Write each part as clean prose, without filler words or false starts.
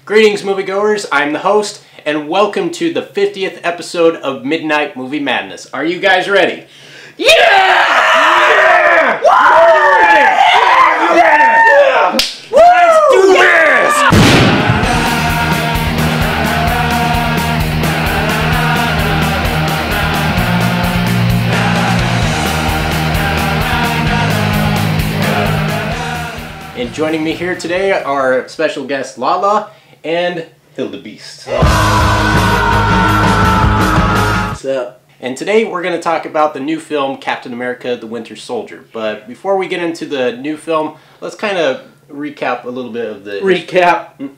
Greetings, moviegoers. I'm the host, and welcome to the 50th episode of Midnight Movie Madness. Are you guys ready? Yeah! Yeah! Yeah! Let's do this! And joining me here today are special guests Lala and Hildebeest. What's up? And today we're going to talk about the new film Captain America: The Winter Soldier. But before we get into the new film, let's kind of recap a little bit of the... Recap.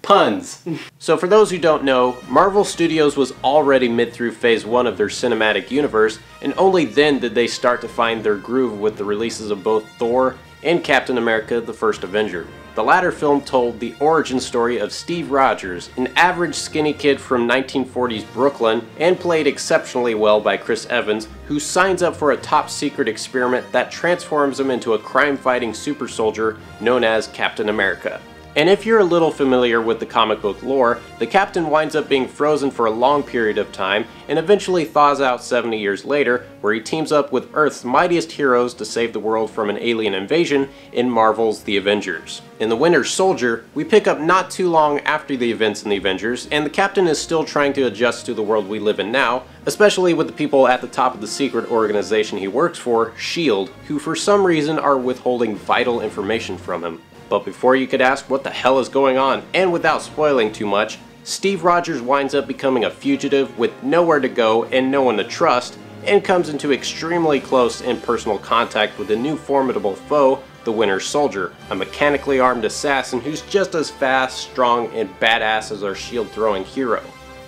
Puns. So for those who don't know, Marvel Studios was already mid through phase 1 of their cinematic universe, and only then did they start to find their groove with the releases of both Thor and Captain America: The First Avenger. The latter film told the origin story of Steve Rogers, an average skinny kid from 1940s Brooklyn, and played exceptionally well by Chris Evans, who signs up for a top secret experiment that transforms him into a crime-fighting super soldier known as Captain America. And if you're a little familiar with the comic book lore, the Captain winds up being frozen for a long period of time and eventually thaws out 70 years later, where he teams up with Earth's mightiest heroes to save the world from an alien invasion in Marvel's The Avengers. In The Winter Soldier, we pick up not too long after the events in The Avengers, and the Captain is still trying to adjust to the world we live in now, especially with the people at the top of the secret organization he works for, S.H.I.E.L.D., who for some reason are withholding vital information from him. But before you could ask what the hell is going on, and without spoiling too much, Steve Rogers winds up becoming a fugitive with nowhere to go and no one to trust, and comes into extremely close and personal contact with a new formidable foe, the Winter Soldier, a mechanically armed assassin who's just as fast, strong, and badass as our shield-throwing hero.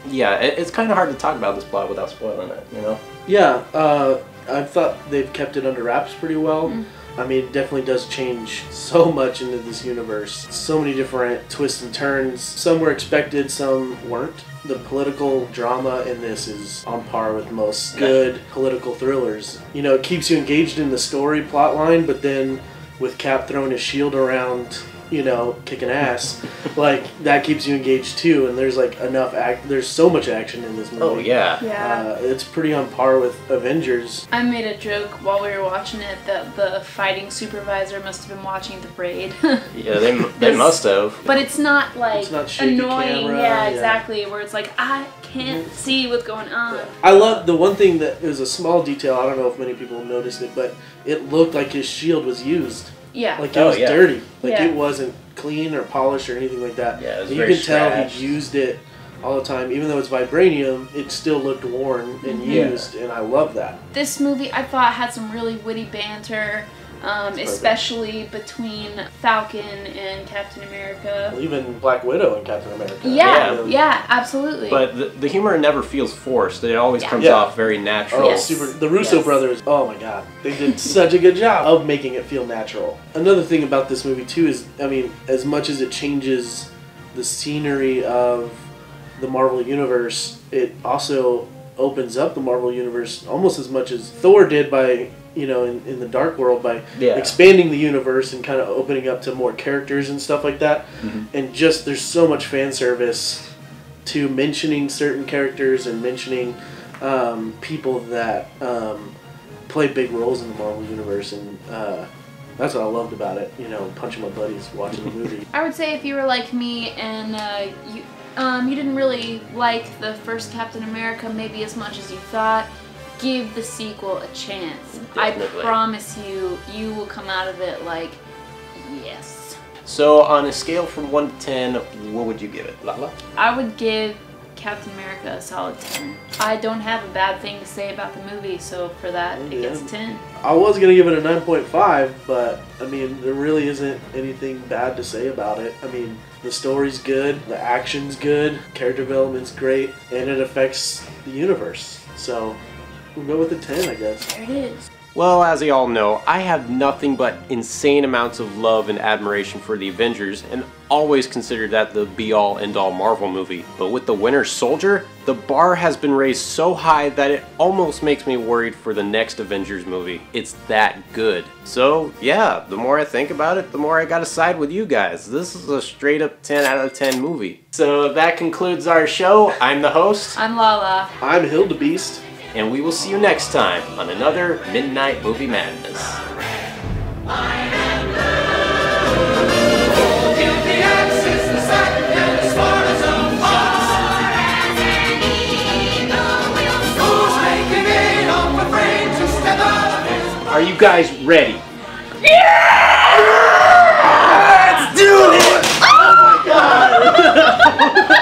Yeah, it's kind of hard to talk about this plot without spoiling it, you know? Yeah, I thought they've kept it under wraps pretty well. I mean, it definitely does change so much into this universe. So many different twists and turns. Some were expected, some weren't. The political drama in this is on par with most good political thrillers. You know, it keeps you engaged in the story plot line, but then with Cap throwing his shield around, you know, kicking ass, like, that keeps you engaged too, and there's like enough there's so much action in this movie. Oh yeah. It's pretty on par with Avengers. I made a joke while we were watching it that the fighting supervisor must have been watching The Braid. Yeah, they must have. But it's not like it's not shaky annoying, camera, yeah, exactly, where it's like, I can't see what's going on. I love the one thing that is a small detail, I don't know if many people noticed it, but it looked like his shield was used. Yeah. Like it was dirty. Like Yeah. it wasn't clean or polished or anything like that. Yeah, it was you very can tell scratched. he used it all the time. Even though it's vibranium, it still looked worn and used, and I love that. This movie, I thought, had some really witty banter, especially between Falcon and Captain America. Well, even Black Widow and Captain America. Yeah, absolutely. But the humor never feels forced. It always comes off very natural. Oh, super! The Russo brothers. Oh my God, they did such a good job of making it feel natural. Another thing about this movie too is, I mean, as much as it changes the scenery of the Marvel Universe, it also opens up the Marvel Universe almost as much as Thor did by, you know, in the Dark World, by expanding the universe and kind of opening up to more characters and stuff like that. And just, there's so much fan service to mentioning certain characters and mentioning people that play big roles in the Marvel Universe, and that's what I loved about it, you know, punching my buddies watching the movie. I would say if you were like me and you didn't really like the first Captain America maybe as much as you thought, give the sequel a chance. Definitely. I promise you, you will come out of it like, yes. So on a scale from 1 to 10, what would you give it, Lala? I would give Captain America a solid 10. I don't have a bad thing to say about the movie, so for that, it gets a 10. I was going to give it a 9.5, but, I mean, there really isn't anything bad to say about it. I mean, the story's good, the action's good, character development's great, and it affects the universe. So, we'll go with a 10, I guess. There it is. Well, as you all know, I have nothing but insane amounts of love and admiration for the Avengers, and always considered that the be-all end-all Marvel movie. But with the Winter Soldier, the bar has been raised so high that it almost makes me worried for the next Avengers movie. It's that good. So yeah, the more I think about it, the more I gotta side with you guys. This is a straight up 10 out of 10 movie. So that concludes our show. I'm the host. I'm Lala. I'm Hildebeest. And we will see you next time on another Midnight Movie Madness. Are you guys ready? Yeah! Let's do this! Oh my god!